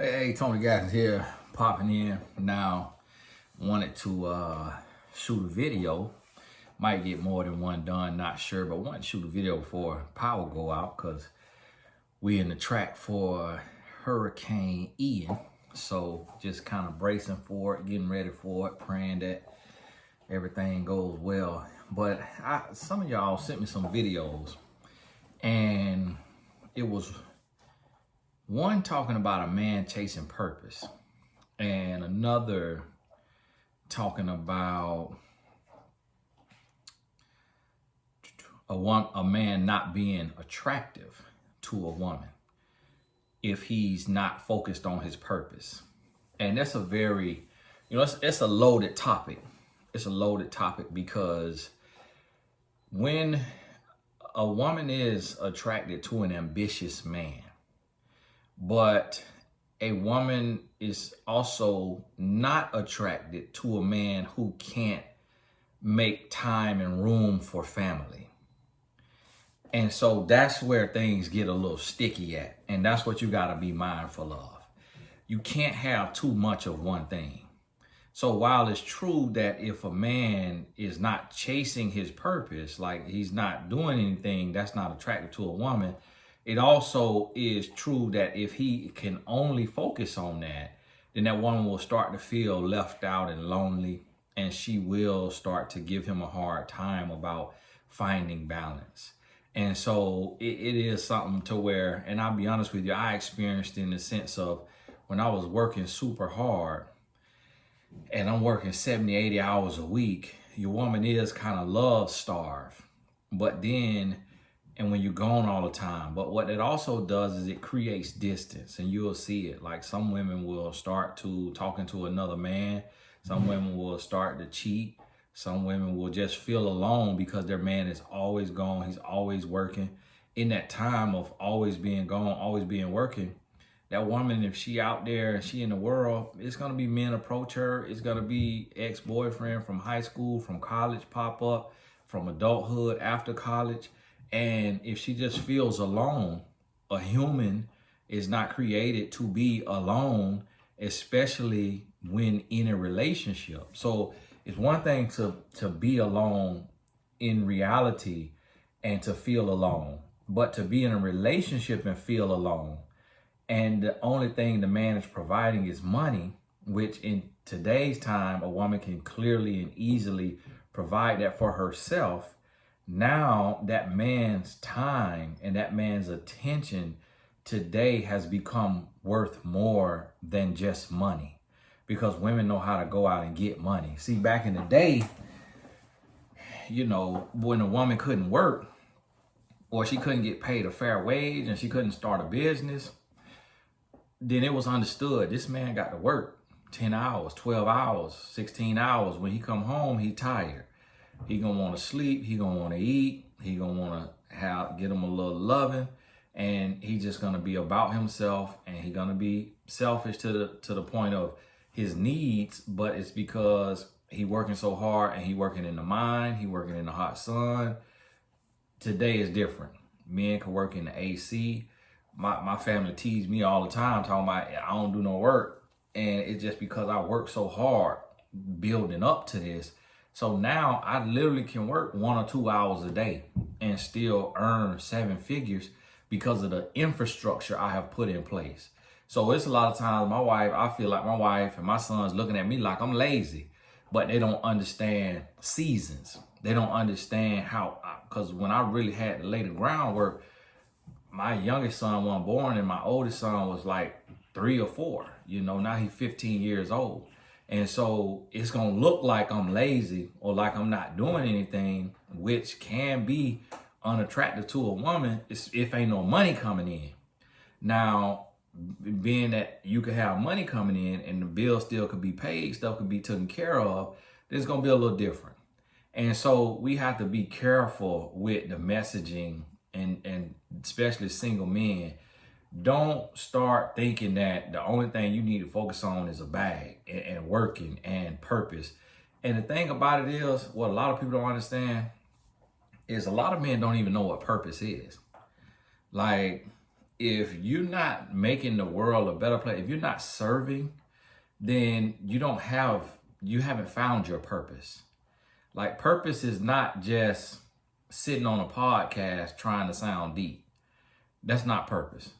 Hey, Tony Gaskins here, popping in now. Wanted to shoot a video. Might get more than one done, not sure, but wanted to shoot a video before power go out because we in the track for Hurricane Ian. So just kind of bracing for it, getting ready for it, praying that everything goes well. But some of y'all sent me some videos, and it was one talking about a man chasing purpose, and another talking about a man not being attractive to a woman if he's not focused on his purpose. And that's a very, it's a loaded topic. It's a loaded topic because when a woman is attracted to an ambitious man, but a woman is also not attracted to a man who can't make time and room for family. And so that's where things get a little sticky at. And that's what you got to be mindful of. You can't have too much of one thing. So while it's true that if a man is not chasing his purpose, like he's not doing anything that's not attractive to a woman, it also is true that if he can only focus on that, then that woman will start to feel left out and lonely, and she will start to give him a hard time about finding balance. And so it is something to where, and I'll be honest with you, I experienced in the sense of when I was working super hard and I'm working 70, 80 hours a week, your woman is kind of love starved. But then, and when you're gone all the time, but what it also does is it creates distance, and you'll see it. Like some women will start to talking to another man. Some women will start to cheat. Some women will just feel alone because their man is always gone. He's always working. In that time of always being gone, always being working, that woman, if she out there and she in the world, it's going to be men approach her. It's going to be ex-boyfriend from high school, from college pop up, from adulthood, after college. And if she just feels alone, a human is not created to be alone, especially when in a relationship. So it's one thing to be alone in reality and to feel alone, but to be in a relationship and feel alone, and the only thing the man is providing is money, which in today's time, a woman can clearly and easily provide that for herself. Now that man's time and that man's attention today has become worth more than just money, because women know how to go out and get money. See, back in the day, when a woman couldn't work or she couldn't get paid a fair wage and she couldn't start a business, then it was understood this man got to work 10 hours, 12 hours, 16 hours. When he come home, he tired. He gonna want to sleep. He gonna want to eat. He gonna want to get him a little loving, and he just gonna be about himself, and he gonna be selfish to the point of his needs. But it's because he working so hard, and he working in the mine. He working in the hot sun. Today is different. Men can work in the AC. My family tease me all the time talking about I don't do no work, and it's just because I work so hard building up to this. So now I literally can work 1 or 2 hours a day and still earn 7 figures because of the infrastructure I have put in place. So it's a lot of times I feel like my wife and my sons looking at me like I'm lazy, but they don't understand seasons. They don't understand because when I really had to lay the groundwork, my youngest son wasn't born and my oldest son was like 3 or 4. Now he's 15 years old. And so it's going to look like I'm lazy or like I'm not doing anything, which can be unattractive to a woman if ain't no money coming in. Now, being that you could have money coming in and the bill still could be paid, stuff could be taken care of, it's going to be a little different. And so we have to be careful with the messaging, and especially single men. Don't start thinking that the only thing you need to focus on is a bag and working and purpose. And the thing about it is, what a lot of people don't understand is a lot of men don't even know what purpose is. Like, if you're not making the world a better place, if you're not serving, then you haven't found your purpose. Like, purpose is not just sitting on a podcast trying to sound deep. That's not purpose.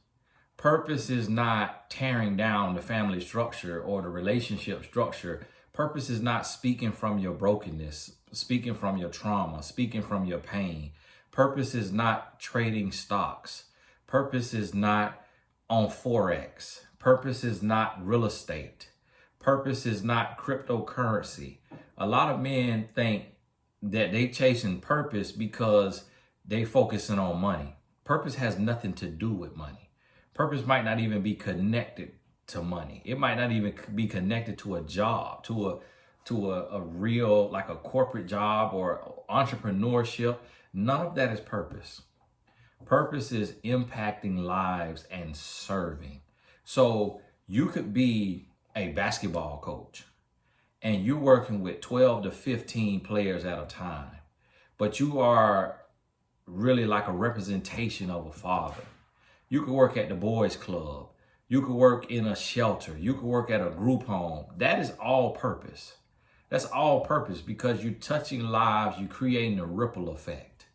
Purpose is not tearing down the family structure or the relationship structure. Purpose is not speaking from your brokenness, speaking from your trauma, speaking from your pain. Purpose is not trading stocks. Purpose is not on Forex. Purpose is not real estate. Purpose is not cryptocurrency. A lot of men think that they chasing purpose because they focusing on money. Purpose has nothing to do with money. Purpose might not even be connected to money. It might not even be connected to a job, to a real, like a corporate job or entrepreneurship. None of that is purpose. Purpose is impacting lives and serving. So you could be a basketball coach and you're working with 12 to 15 players at a time, but you are really like a representation of a father. You could work at the boys club. You could work in a shelter. You could work at a group home. That is all purpose. That's all purpose because you're touching lives. You're creating a ripple effect.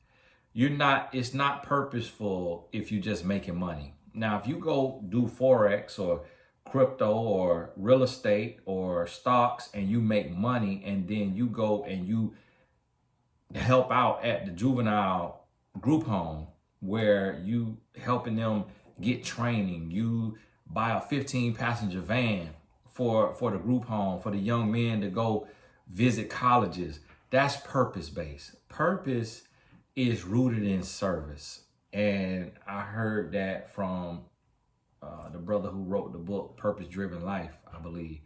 It's not purposeful if you're just making money. Now, if you go do Forex or crypto or real estate or stocks and you make money and then you go and you help out at the juvenile group home where you helping them get training, you buy a 15 passenger van for the group home, for the young men to go visit colleges. That's purpose based. Purpose is rooted in service. And I heard that from the brother who wrote the book, Purpose Driven Life, I believe.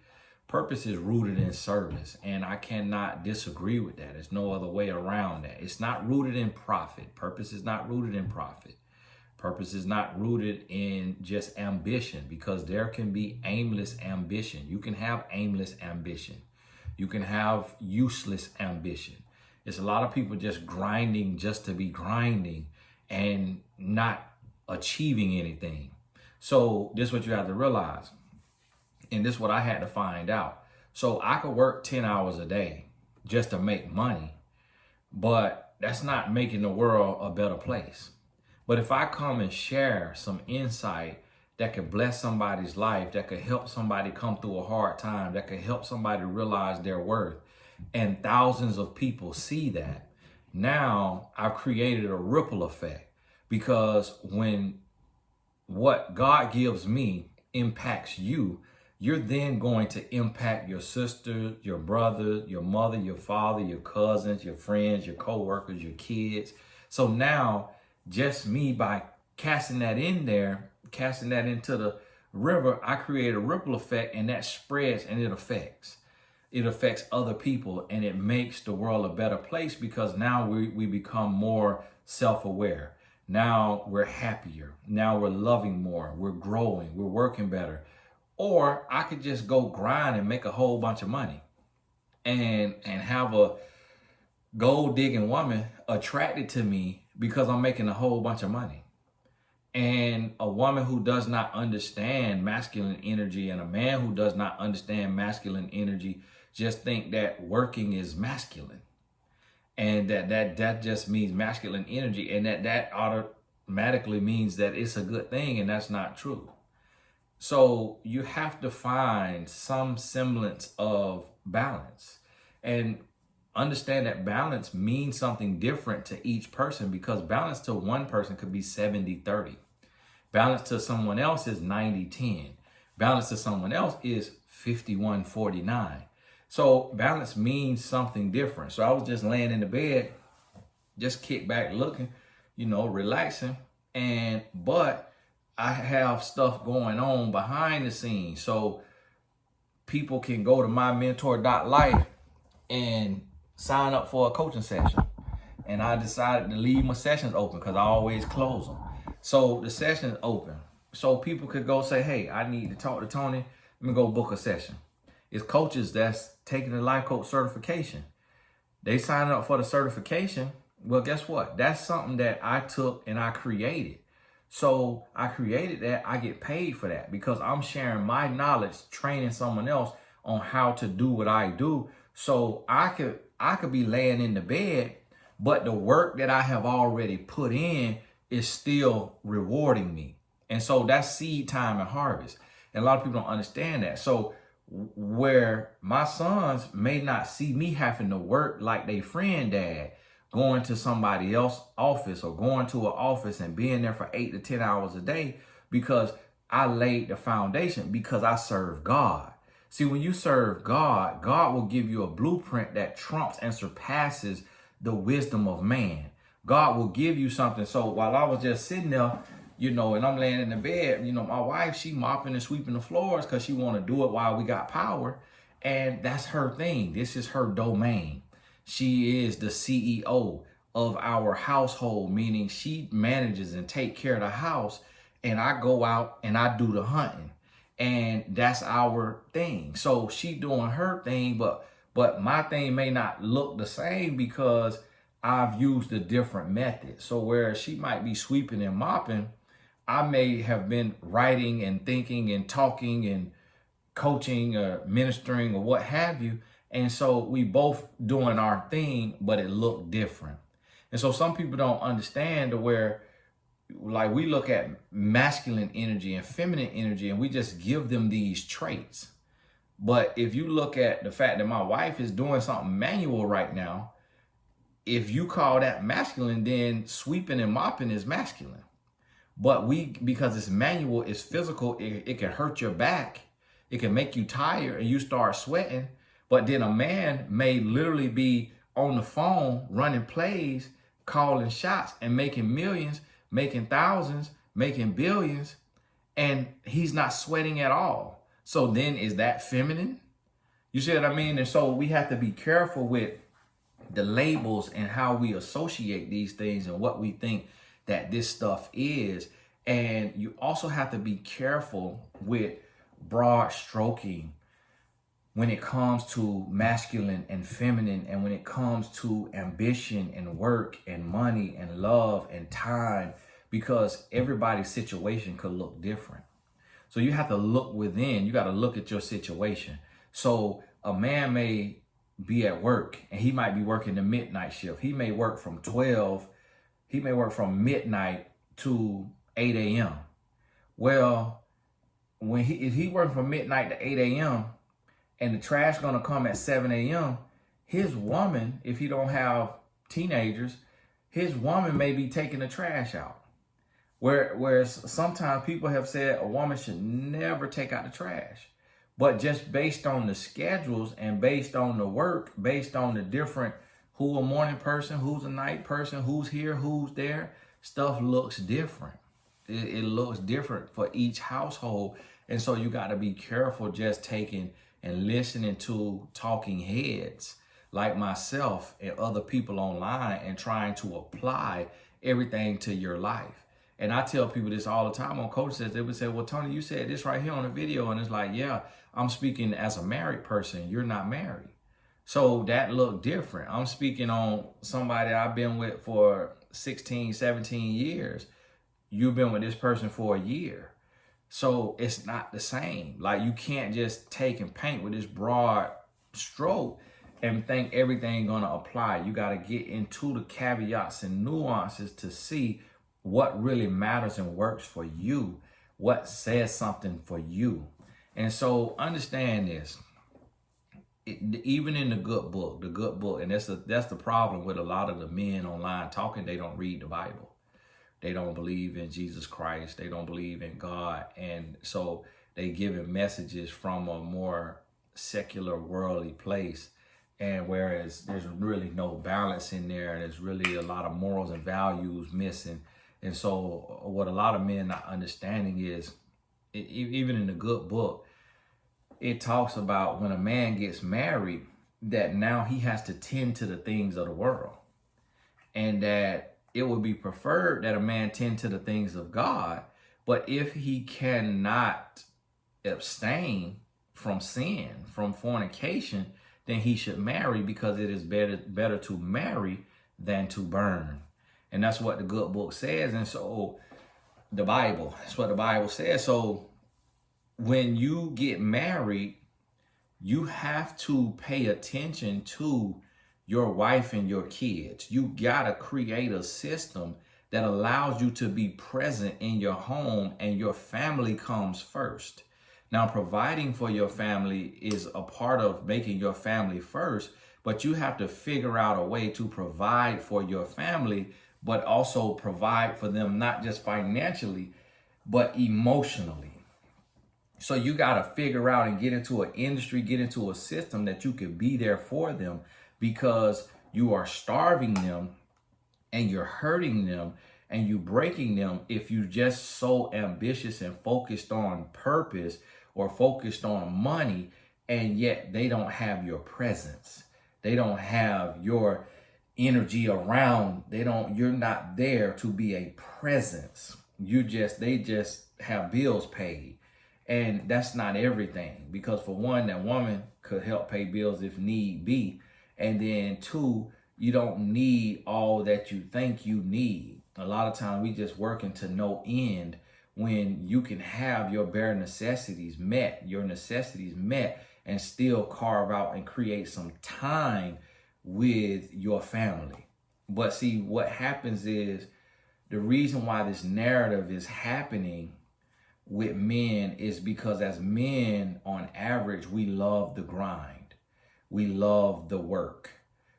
Purpose is rooted in service, and I cannot disagree with that. There's no other way around that. It's not rooted in profit. Purpose is not rooted in profit. Purpose is not rooted in just ambition, because there can be aimless ambition. You can have aimless ambition. You can have useless ambition. It's a lot of people just grinding just to be grinding and not achieving anything. So this is what you have to realize. And this is what I had to find out. So I could work 10 hours a day just to make money, but that's not making the world a better place. But if I come and share some insight that could bless somebody's life, that could help somebody come through a hard time, that could help somebody realize their worth, and thousands of people see that, now I've created a ripple effect. Because when what God gives me impacts you, you're then going to impact your sister, your brother, your mother, your father, your cousins, your friends, your coworkers, your kids. So now just me, by casting that in there, casting that into the river, I create a ripple effect, and that spreads and it affects other people, and it makes the world a better place, because now we become more self-aware. Now we're happier. Now we're loving more. We're growing. We're working better. Or I could just go grind and make a whole bunch of money and have a gold digging woman attracted to me because I'm making a whole bunch of money. And a woman who does not understand masculine energy and a man who does not understand masculine energy just think that working is masculine. And that just means masculine energy, and that automatically means that it's a good thing, and that's not true. So you have to find some semblance of balance and understand that balance means something different to each person, because balance to one person could be 70-30. Balance to someone else is 90-10. Balance to someone else is 51-49. So balance means something different. So I was just laying in the bed, just kick back looking, relaxing. But I have stuff going on behind the scenes. So people can go to mymentor.life and sign up for a coaching session. And I decided to leave my sessions open because I always close them. So the session is open. So people could go say, hey, I need to talk to Tony. Let me go book a session. It's coaches that's taking the life coach certification. They sign up for the certification. Well, guess what? That's something that I took and I created. So I created that. I get paid for that because I'm sharing my knowledge, training someone else on how to do what I do. So I could be laying in the bed, but the work that I have already put in is still rewarding me. And so that's seed time and harvest. And a lot of people don't understand that. So where my sons may not see me having to work like they friend dad, going to somebody else's office or going to an office and being there for 8 to 10 hours a day, because I laid the foundation, because I serve God. See, when you serve God, God will give you a blueprint that trumps and surpasses the wisdom of man. God will give you something. So while I was just sitting there, and I'm laying in the bed, my wife, she mopping and sweeping the floors because she want to do it while we got power. And that's her thing. This is her domain. She is the CEO of our household, meaning she manages and take care of the house. And I go out and I do the hunting. And that's our thing. So she doing her thing, but my thing may not look the same because I've used a different method. So whereas she might be sweeping and mopping, I may have been writing and thinking and talking and coaching or ministering or what have you. And so we both doing our thing, but it looked different. And so some people don't understand to where, like, we look at masculine energy and feminine energy and we just give them these traits. But if you look at the fact that my wife is doing something manual right now, if you call that masculine, then sweeping and mopping is masculine. But because it's manual, it's physical, it can hurt your back. It can make you tired and you start sweating. But then a man may literally be on the phone running plays, calling shots and making millions, making thousands, making billions, and he's not sweating at all. So then is that feminine? You see what I mean? And so we have to be careful with the labels and how we associate these things and what we think that this stuff is. And you also have to be careful with broad stroking when it comes to masculine and feminine, and when it comes to ambition and work and money and love and time, because everybody's situation could look different. So you have to look within. You got to look at your situation. So a man may be at work and he might be working the midnight shift. He may work from midnight to 8 a.m. Well, if he working from midnight to 8 a.m. and the trash gonna come at 7 a.m., his woman, if he don't have teenagers, his woman may be taking the trash out. Whereas sometimes people have said a woman should never take out the trash. But just based on the schedules and based on the work, based on the different, who a morning person, who's a night person, who's here, who's there, stuff looks different. It looks different for each household. And so you got to be careful just taking and listening to talking heads like myself and other people online and trying to apply everything to your life. And I tell people this all the time on Coach Says. They would say, well, Tony, you said this right here on the video. And it's like, yeah, I'm speaking as a married person. You're not married. So that looked different. I'm speaking on somebody I've been with for 16, 17 years. You've been with this person for a year. So it's not the same. Like, you can't just take and paint with this broad stroke and think everything gonna apply. You got to get into the caveats and nuances to see what really matters and works for you, what says something for you. And so understand this. Even in the good book, and that's the problem with a lot of the men online talking. They don't read the Bible. They don't believe in Jesus Christ. They don't believe in God. And so they giving messages from a more secular, worldly place. And whereas there's really no balance in there, and there's really a lot of morals and values missing. And so what a lot of men not understanding is, even in the good book, it talks about when a man gets married, that now he has to tend to the things of the world. And that it would be preferred that a man tend to the things of God. But if he cannot abstain from sin, from fornication, then he should marry, because it is better to marry than to burn. And that's what the good book says. And so the Bible. That's what the Bible says. So when you get married, you have to pay attention to your wife and your kids. You gotta create a system that allows you to be present in your home, and your family comes first. Now, providing for your family is a part of making your family first, but you have to figure out a way to provide for your family, but also provide for them, not just financially, but emotionally. So you got to figure out and get into an industry, get into a system that you can be there for them, because you are starving them and you're hurting them and you breaking them if you just so ambitious and focused on purpose or focused on money, and yet they don't have your presence. They don't have your energy around. You're not there to be a presence. They just have bills paid. And that's not everything, because for one, that woman could help pay bills if need be. And then two, you don't need all that you think you need. A lot of times we just working to no end, when you can have your bare necessities met, and still carve out and create some time with your family. But see, what happens is, the reason why this narrative is happening with men is because as men, on average, we love the grind. We love the work.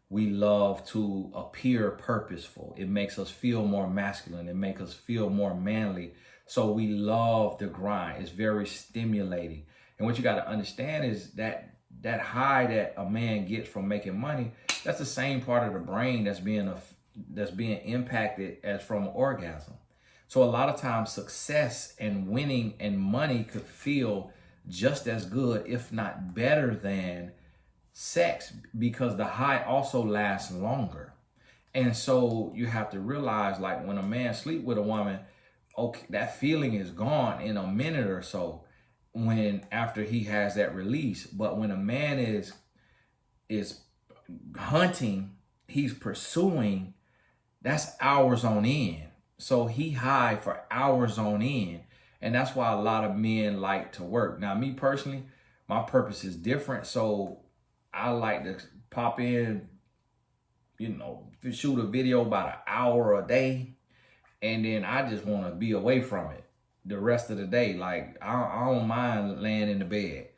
We love to appear purposeful. It makes us feel more masculine. It makes us feel more manly. So we love the grind. It's very stimulating. And what you got to understand is that high that a man gets from making money, that's the same part of the brain that's being impacted as from orgasm. So a lot of times success and winning and money could feel just as good, if not better than sex, because the high also lasts longer. And so you have to realize, like, when a man sleep with a woman, okay, that feeling is gone in a minute or so after he has that release. But when a man is hunting, he's pursuing, that's hours on end. So he high for hours on end. And that's why a lot of men like to work. Now, me personally, my purpose is different. So I like to pop in, shoot a video about an hour a day. And then I just want to be away from it the rest of the day. Like, I don't mind laying in the bed.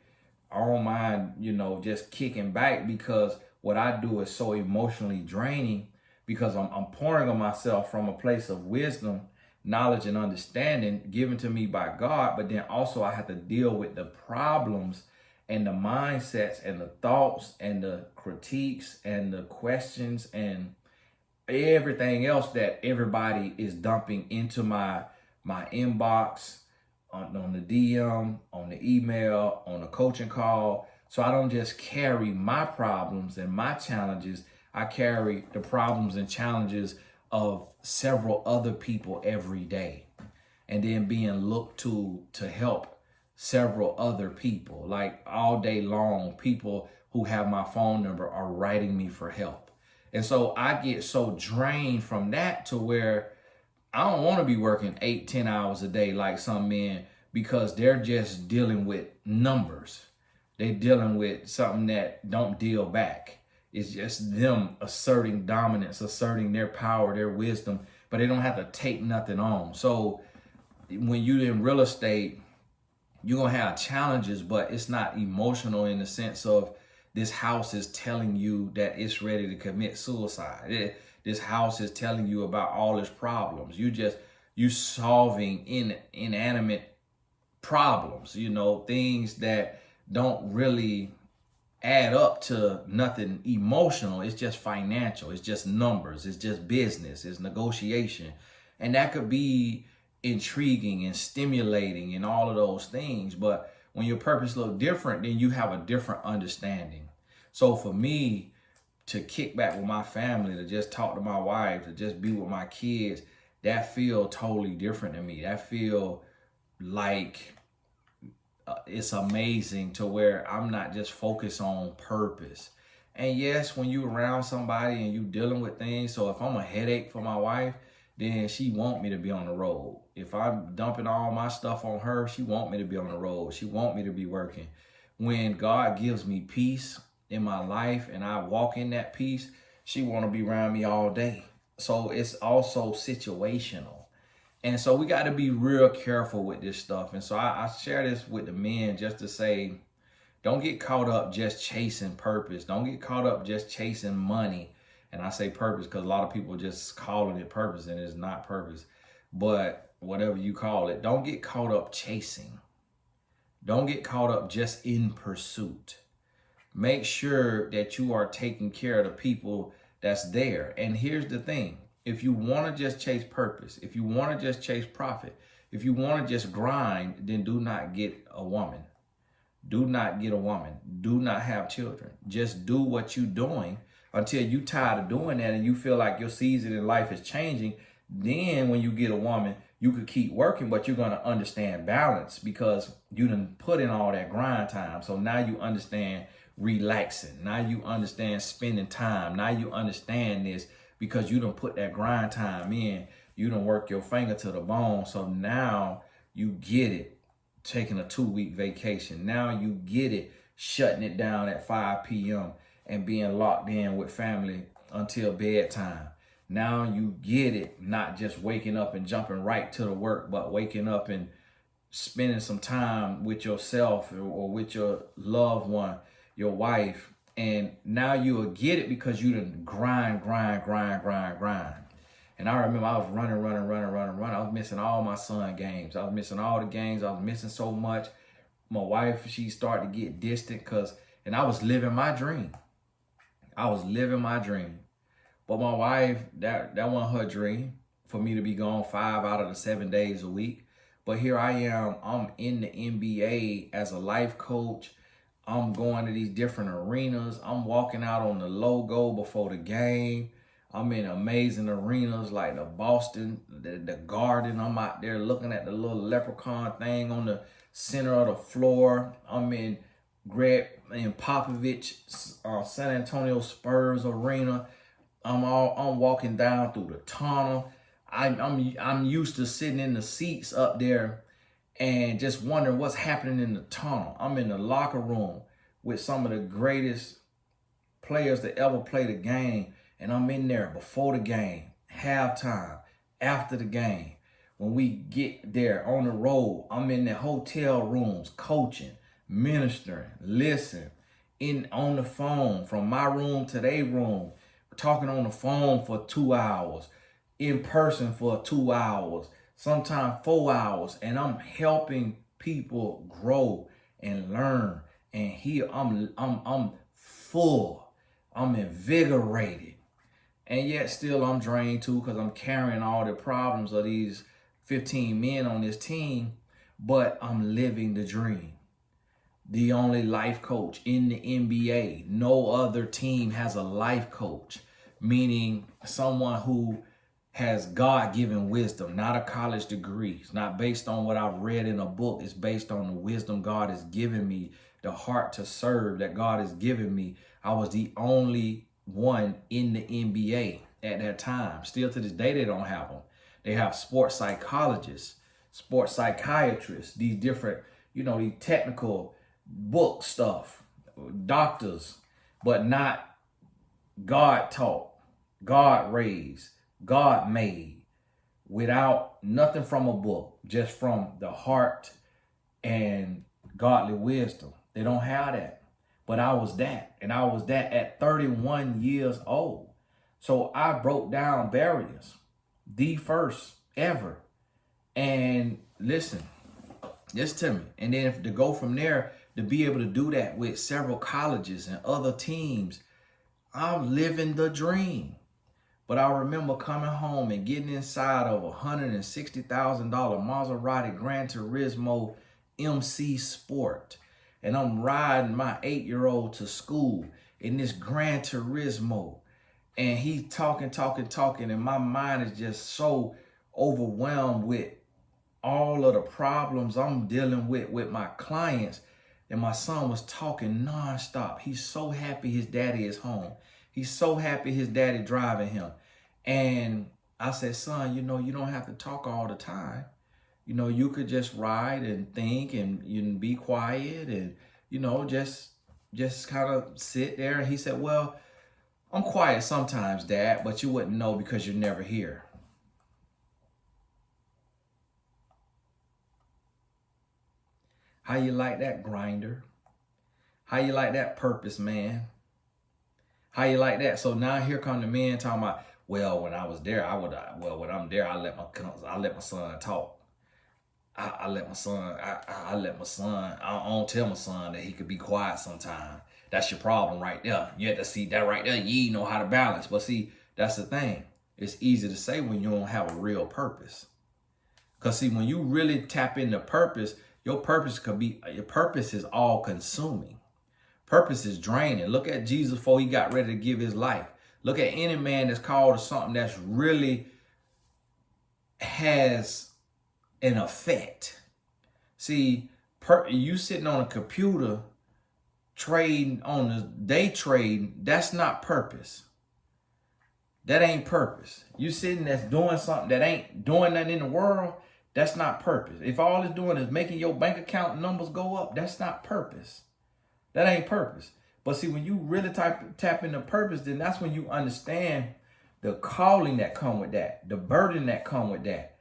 I don't mind, just kicking back, because what I do is so emotionally draining, because I'm pouring on myself from a place of wisdom, knowledge, and understanding given to me by God. But then also I have to deal with the problems and the mindsets and the thoughts and the critiques and the questions and everything else that everybody is dumping into my inbox, on the DM, on the email, on the coaching call. So I don't just carry my problems and my challenges. I carry the problems and challenges of several other people every day, and then being looked to help several other people. Like, all day long, people who have my phone number are writing me for help. And so I get so drained from that, to where I don't want to be working 8-10 hours a day like some men, because they're just dealing with numbers. They're dealing with something that don't deal back. It's just them asserting dominance, asserting their power, their wisdom, but they don't have to take nothing on. So when you're in real estate, you're going to have challenges, but it's not emotional in the sense of this house is telling you that it's ready to commit suicide. This house is telling you about all its problems. You solving inanimate problems, things that don't really add up to nothing emotional. It's just financial. It's just numbers. It's just business. It's negotiation. And that could be intriguing and stimulating and all of those things. But when your purpose looks different, then you have a different understanding. So for me to kick back with my family, to just talk to my wife, to just be with my kids, that feel totally different to me. That feel like it's amazing, to where I'm not just focused on purpose. And yes, when you around somebody and you dealing with things, so if I'm a headache for my wife, then she want me to be on the road. If I'm dumping all my stuff on her, she want me to be on the road. She want me to be working. When God gives me peace in my life and I walk in that peace, she want to be around me all day. So it's also situational. And so we got to be real careful with this stuff. And so I share this with the men just to say, don't get caught up just chasing purpose. Don't get caught up just chasing money. And I say purpose because a lot of people just calling it purpose and it's not purpose. But whatever you call it, don't get caught up chasing. Don't get caught up just in pursuit. Make sure that you are taking care of the people that's there. And here's the thing. If you want to just chase purpose, if you want to just chase profit, if you want to just grind, then do not get a woman. Do not get a woman. Do not have children. Just do what you're doing until you're tired of doing that and you feel like your season in life is changing. Then when you get a woman, you could keep working, but you're going to understand balance because you done put in all that grind time. So now you understand relaxing. Now you understand spending time. Now you understand this because you done put that grind time in. You done work your finger to the bone. So now you get it. Taking a 2-week vacation. Now you get it, shutting it down at 5 p.m. and being locked in with family until bedtime. Now you get it, not just waking up and jumping right to the work, but waking up and spending some time with yourself or with your loved one, your wife. And now you will get it because you done grind. And I remember I was running. I was missing all my son games. I was missing all the games. I was missing so much. My wife, she started to get distant and I was living my dream. But my wife, that wasn't her dream for me to be gone 5 out of the 7 days a week. But here I am, I'm in the NBA as a life coach. I'm going to these different arenas. I'm walking out on the logo before the game. I'm in amazing arenas like the Boston, the Garden. I'm out there looking at the little leprechaun thing on the center of the floor. I'm in Greg Popovich, San Antonio Spurs arena. I'm walking down through the tunnel. I'm used to sitting in the seats up there and just wondering what's happening in the tunnel. I'm in the locker room with some of the greatest players that ever played a game. And I'm in there before the game, halftime, after the game. When we get there on the road, I'm in the hotel rooms, coaching, ministering, listening, on the phone, from my room to their room, talking on the phone for 2 hours, in person for 2 hours, sometimes 4 hours. And I'm helping people grow and learn. And here I'm full, I'm invigorated. And yet still I'm drained too because I'm carrying all the problems of these 15 men on this team, but I'm living the dream. The only life coach in the NBA. No other team has a life coach, meaning someone who has God-given wisdom, not a college degree. It's not based on what I've read in a book. It's based on the wisdom God has given me, the heart to serve that God has given me. I was the only one in the NBA at that time. Still to this day, they don't have them. They have sports psychologists, sports psychiatrists, these different, these technical book stuff, doctors, but not God taught, God raised, God made, without nothing from a book, just from the heart and godly wisdom. They don't have that. But I was that, and I was that at 31 years old. So I broke down barriers, the first ever. And listen to me. And then to go from there, to be able to do that with several colleges and other teams, I'm living the dream. But I remember coming home and getting inside of a $160,000 Maserati Gran Turismo MC Sport. And I'm riding my 8-year-old to school in this Gran Turismo. And he's talking. And my mind is just so overwhelmed with all of the problems I'm dealing with my clients. And my son was talking nonstop. He's so happy his daddy is home. He's so happy his daddy driving him. And I said, son, you know, you don't have to talk all the time. You know, you could just ride and think and you can be quiet and, you know, just kind of sit there. And he said, well, I'm quiet sometimes, Dad, but you wouldn't know because you're never here. How you like that, Grinder? How you like that, Purpose Man? How you like that? So now here come the men talking about, well, when I was there, when I'm there, I let my son talk. I let my son, I don't tell my son that he could be quiet sometime. That's your problem right there. You have to see that right there. You know how to balance. But see, that's the thing. It's easy to say when you don't have a real purpose. Because see, when you really tap into purpose, your purpose is all consuming. Purpose is draining. Look at Jesus before he got ready to give his life. Look at any man that's called to something that's really has an effect. See, you sitting on a computer trading on the day trading, that's not purpose. That ain't purpose. You sitting that's doing something that ain't doing nothing in the world, that's not purpose. If all it's doing is making your bank account numbers go up, that's not purpose. That ain't purpose. But see, when you really tap into purpose, then that's when you understand the calling that come with that, the burden that come with that,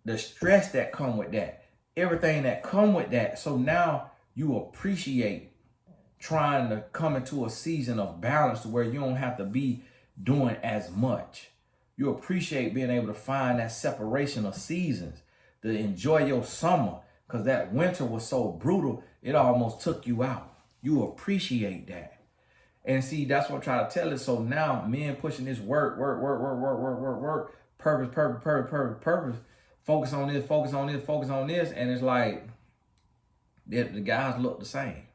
the stress that come with that, everything that come with that. So now you appreciate trying to come into a season of balance to where you don't have to be doing as much. You appreciate being able to find that separation of seasons, to enjoy your summer, because that winter was so brutal, it almost took you out. You appreciate that. And see, that's what I'm trying to tell you. So now men pushing this work, purpose, focus on this. And it's like, the guys look the same.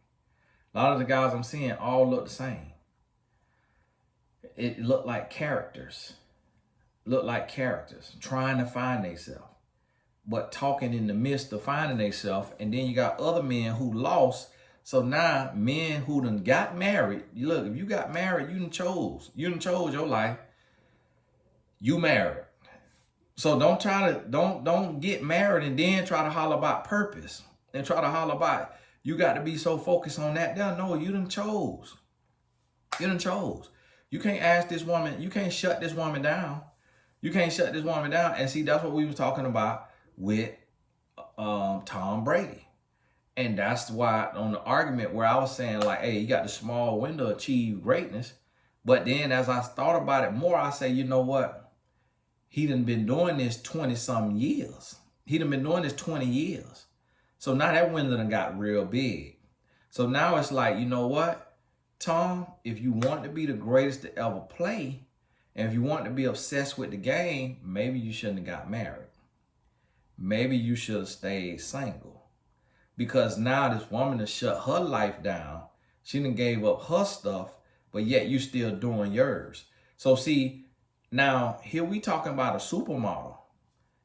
A lot of the guys I'm seeing all look the same. It looked like characters. Trying to find themselves, but talking in the midst of finding themselves. And then you got other men who lost. So now men who done got married, look, if you got married, you done chose your life. You married. So don't get married and then try to holler about purpose and try to holler about, you got to be so focused on that. No, you done chose. You can't ask this woman, you can't shut this woman down. And see, that's what we was talking about with Tom Brady. And that's why on the argument where I was saying like, hey, you got the small window to achieve greatness. But then as I thought about it more, I say, you know what? He done been doing this 20-something years. He done been doing this 20 years. So now that window done got real big. So now it's like, you know what, Tom, if you want to be the greatest to ever play, and if you want to be obsessed with the game, maybe you shouldn't have got married. Maybe you should have stayed single. Because now this woman has shut her life down. She done gave up her stuff, but yet you still doing yours. So see, now here we talking about a supermodel.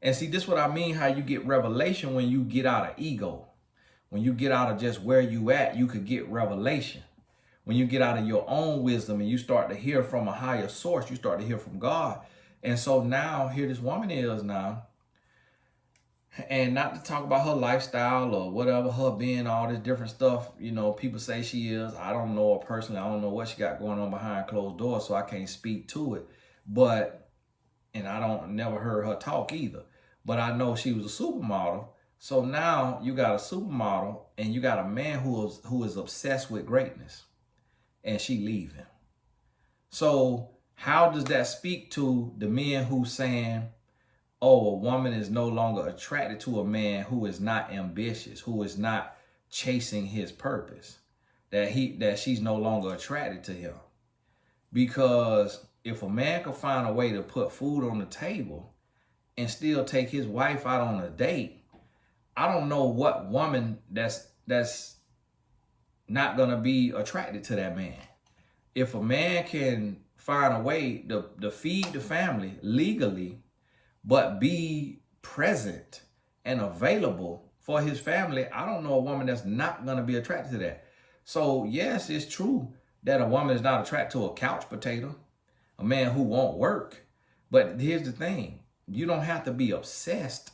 And see, this is what I mean, how you get revelation when you get out of ego. When you get out of just where you at, you could get revelation. When you get out of your own wisdom and you start to hear from a higher source, you start to hear from God. And so now here this woman is now. And not to talk about her lifestyle or whatever, her being all this different stuff, you know, people say she is. I don't know her personally. I don't know what she got going on behind closed doors, so I can't speak to it. But, and I never heard her talk either. But I know she was a supermodel. So now you got a supermodel and you got a man who is obsessed with greatness. And she leaving. So how does that speak to the men who saying, oh, a woman is no longer attracted to a man who is not ambitious, who is not chasing his purpose, that she's no longer attracted to him? Because if a man could find a way to put food on the table and still take his wife out on a date, I don't know what woman that's not gonna be attracted to that man. If a man can find a way to feed the family legally, but be present and available for his family, I don't know a woman that's not going to be attracted to that. So yes, it's true that a woman is not attracted to a couch potato, a man who won't work. But here's the thing. you don't have to be obsessed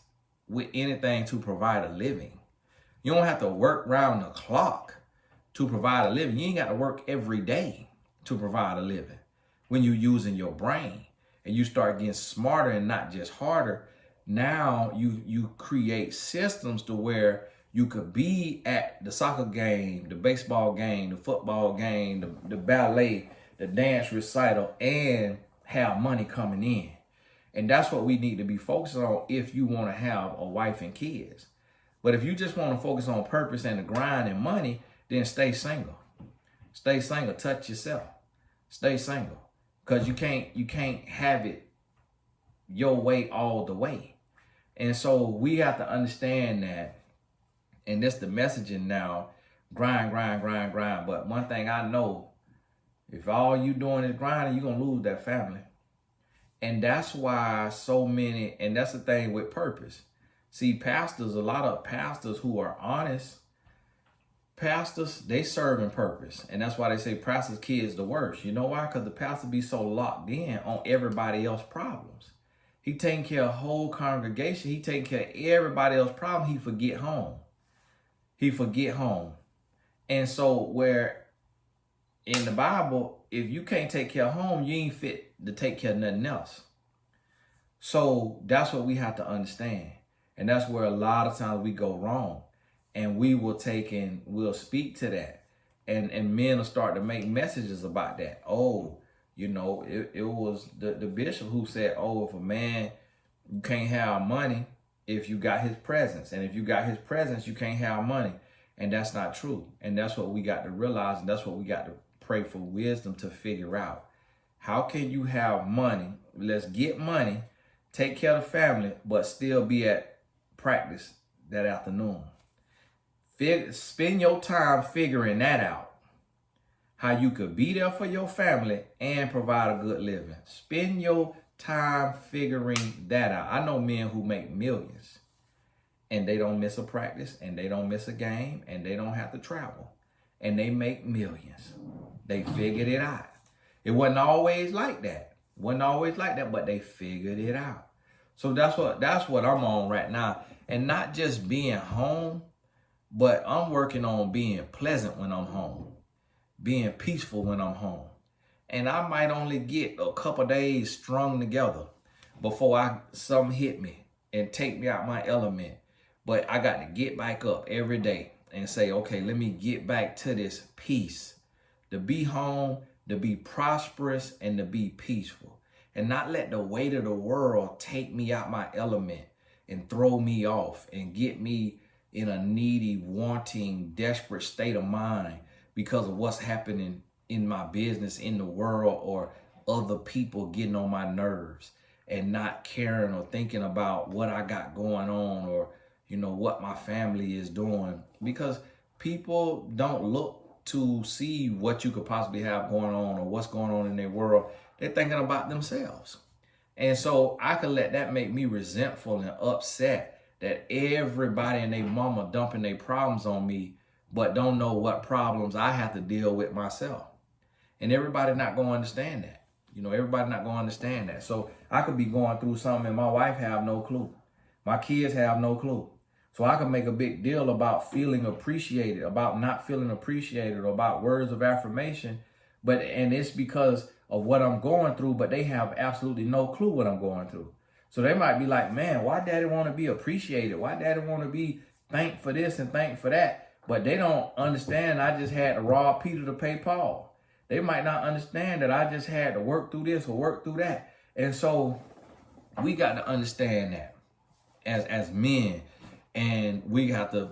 with anything to provide a living. You don't have to work round the clock to provide a living. You ain't got to work every day to provide a living. When you're using your brain and you start getting smarter and not just harder, now you create systems to where you could be at the soccer game, the baseball game, the football game, the ballet, the dance recital, and have money coming in. And that's what we need to be focused on if you want to have a wife and kids. But if you just want to focus on purpose and the grind and money, then stay single. Stay single. Touch yourself. Stay single. Because you can't have it your way all the way. And so we have to understand that, and that's the messaging now, grind, grind, grind, grind. But one thing I know, if all you doing is grinding, you're going to lose that family. And that's why so many, and that's the thing with purpose. See, pastors, a lot of pastors who are honest, pastors, they serve in purpose. And that's why they say pastor's kids the worst. You know why? Because the pastor be so locked in on everybody else's problems. He taking care of whole congregation. He taking care of everybody else's problem. He forget home. He forget home. And so where in the Bible, if you can't take care of home, you ain't fit to take care of nothing else. So that's what we have to understand. And that's where a lot of times we go wrong. And we will take and we'll speak to that. And men will start to make messages about that. Oh, you know, it was the bishop who said, oh, if a man, you can't have money if you got his presence. And if you got his presence, you can't have money. And that's not true. And that's what we got to realize. And that's what we got to pray for wisdom to figure out. How can you have money? Let's get money, take care of the family, but still be at practice that afternoon. Spend your time figuring that out. How you could be there for your family and provide a good living. Spend your time figuring that out. I know men who make millions and they don't miss a practice and they don't miss a game and they don't have to travel and they make millions. They figured it out. It wasn't always like that. But they figured it out. So that's what I'm on right now. And not just being home, but I'm working on being pleasant when I'm home, being peaceful when I'm home. And I might only get a couple days strung together before something hit me and take me out my element. But I got to get back up every day and say, okay, let me get back to this peace, to be home, to be prosperous, and to be peaceful, and not let the weight of the world take me out my element and throw me off and get me in a needy, wanting, desperate state of mind because of what's happening in my business, in the world, or other people getting on my nerves and not caring or thinking about what I got going on or, you know, what my family is doing, because people don't look to see what you could possibly have going on or what's going on in their world. They're thinking about themselves. And so I could let that make me resentful and upset that everybody and their mama dumping their problems on me, but don't know what problems I have to deal with myself. And everybody not going to understand that. You know, everybody not going to understand that. So I could be going through something and my wife have no clue. My kids have no clue. So I can make a big deal about feeling appreciated, about not feeling appreciated, or about words of affirmation. And it's because of what I'm going through, but they have absolutely no clue what I'm going through. So they might be like, man, why daddy want to be appreciated? Why daddy want to be thanked for this and thanked for that? But they don't understand I just had to rob Peter to pay Paul. They might not understand that I just had to work through this or work through that. And so we got to understand that as men. And we have to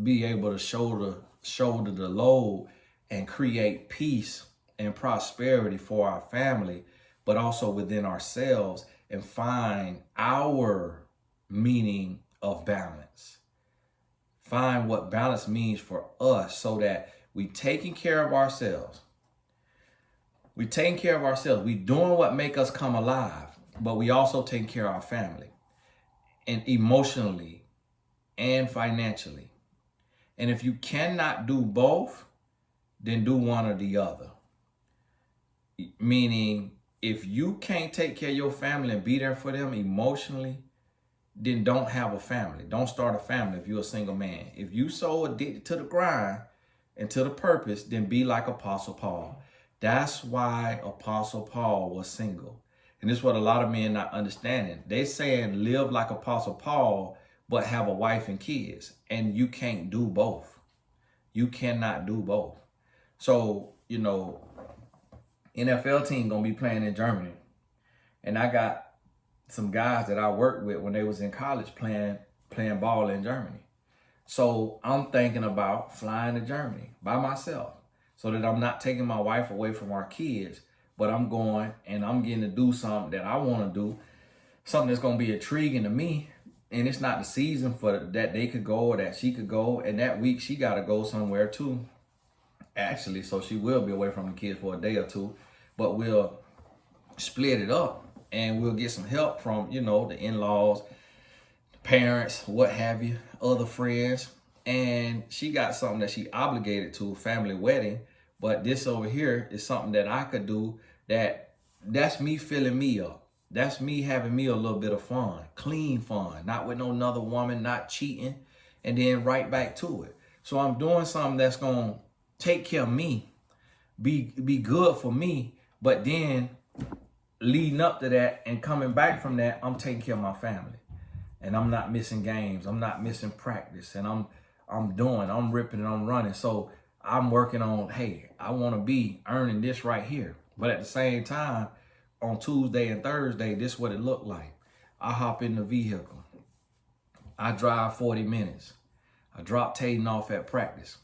be able to shoulder the load and create peace and prosperity for our family, but also within ourselves, and find our meaning of balance. Find what balance means for us so that we taking care of ourselves. We taking care of ourselves. We doing what make us come alive, but we also taking care of our family, and emotionally and financially. And if you cannot do both, then do one or the other. Meaning if you can't take care of your family and be there for them emotionally, then don't have a family. Don't start a family if you're a single man. If you so addicted to the grind and to the purpose, then be like Apostle Paul. That's why Apostle Paul was single. And this is what a lot of men not understanding. They saying live like Apostle Paul, but have a wife and kids. And you can't do both. You cannot do both. So, you know, NFL team gonna be playing in Germany. And I got some guys that I worked with when they was in college playing ball in Germany. So I'm thinking about flying to Germany by myself so that I'm not taking my wife away from our kids, but I'm going and I'm getting to do something that I want to do, something that's going to be intriguing to me. And it's not the season for that they could go or that she could go. And that week she got to go somewhere too, actually. So she will be away from the kids for a day or two, but we'll split it up. And we'll get some help from, you know, the in-laws, parents, what have you, other friends. And she got something that she obligated to, family wedding. But this over here is something that I could do that's me filling me up. That's me having me a little bit of fun, clean fun, not with no another woman, not cheating, and then right back to it. So I'm doing something that's going to take care of me, be good for me, but then leading up to that and coming back from that, I'm taking care of my family. And I'm not missing games. I'm not missing practice. And I'm ripping and I'm running. So I'm working on, hey, I want to be earning this right here. But at the same time, on Tuesday and Thursday, this is what it looked like. I hop in the vehicle. I drive 40 minutes. I drop Tayden off at practice.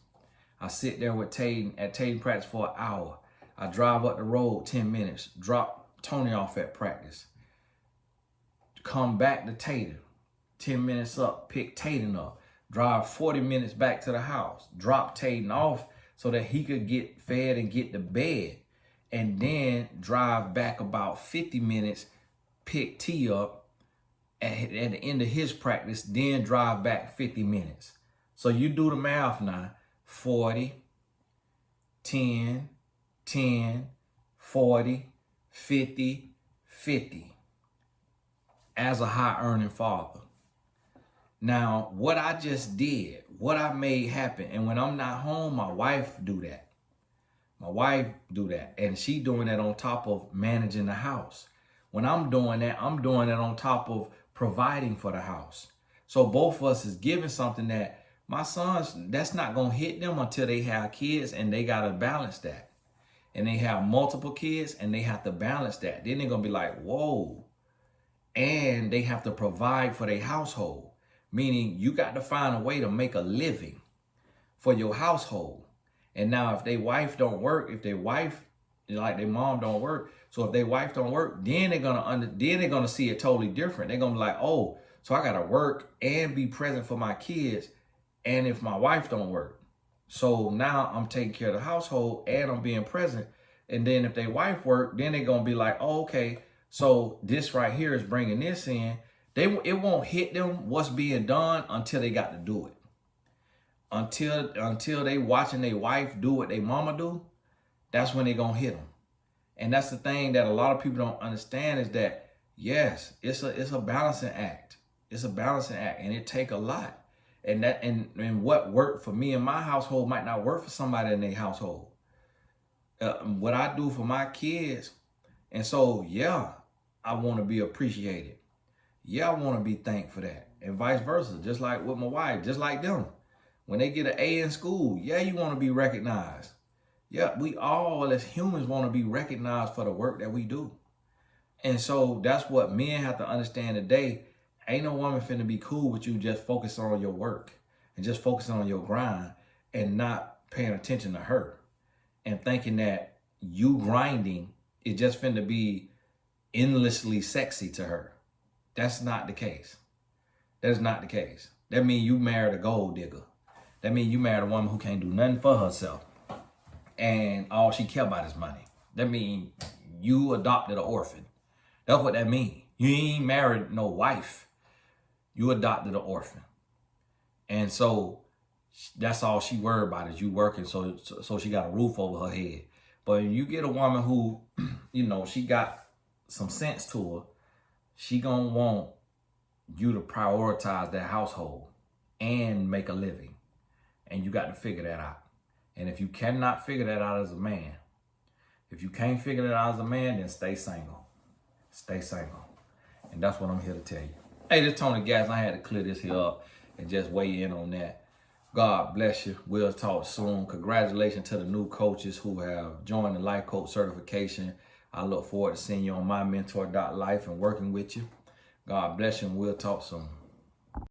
I sit there with Tayden at Tayden practice for an hour. I drive up the road 10 minutes, drop Tony off at practice. Come back to Tayden. 10 minutes up, pick Tayden up. Drive 40 minutes back to the house. Drop Tayden off so that he could get fed and get to bed. And then drive back about 50 minutes, pick T up at the end of his practice, then drive back 50 minutes. So you do the math now. 40, 10, 10, 40, 50, 50 as a high earning father. Now, what I just did, what I made happen, and when I'm not home, my wife do that. My wife do that, and she doing that on top of managing the house. When I'm doing that on top of providing for the house. So both of us is giving something that my sons, that's not going to hit them until they have kids, and they got to balance that. And they have multiple kids and they have to balance that. Then they're going to be like, whoa. And they have to provide for their household. Meaning you got to find a way to make a living for your household. And now if their wife don't work, if their wife, like their mom don't work, so if their wife don't work, then they're gonna see it totally different. They're gonna be like, oh, so I gotta work and be present for my kids. And if my wife don't work. So now I'm taking care of the household and I'm being present. And then if their wife work, then they're going to be like, oh, okay, so this right here is bringing this in. It won't hit them what's being done until they got to do it. Until they watching their wife do what their mama do, that's when they're going to hit them. And that's the thing that a lot of people don't understand is that, yes, it's a balancing act. It's a balancing act and it take a lot. And what worked for me in my household might not work for somebody in their household. What I do for my kids. And so, yeah, I want to be appreciated. Yeah, I want to be thanked for that. And vice versa, just like with my wife, just like them. When they get an A in school, yeah, you want to be recognized. Yeah, we all as humans want to be recognized for the work that we do. And so that's what men have to understand today. Ain't no woman finna be cool with you just focusing on your work and just focusing on your grind and not paying attention to her and thinking that you grinding is just finna be endlessly sexy to her. That's not the case. That is not the case. That means you married a gold digger. That means you married a woman who can't do nothing for herself and all she care about is money. That means you adopted an orphan. That's what that means. You ain't married no wife. You adopted an orphan. And so that's all she worried about is you working so she got a roof over her head. But you get a woman who, you know, she got some sense to her, she gonna want you to prioritize that household and make a living. And you got to figure that out. And if you cannot figure that out as a man, if you can't figure that out as a man, then stay single. Stay single. And that's what I'm here to tell you. Hey, this is Tony Gas. I had to clear this here up and just weigh in on that. God bless you. We'll talk soon. Congratulations to the new coaches who have joined the Life Coach certification. I look forward to seeing you on my mentor.life and working with you. God bless you, and we'll talk soon.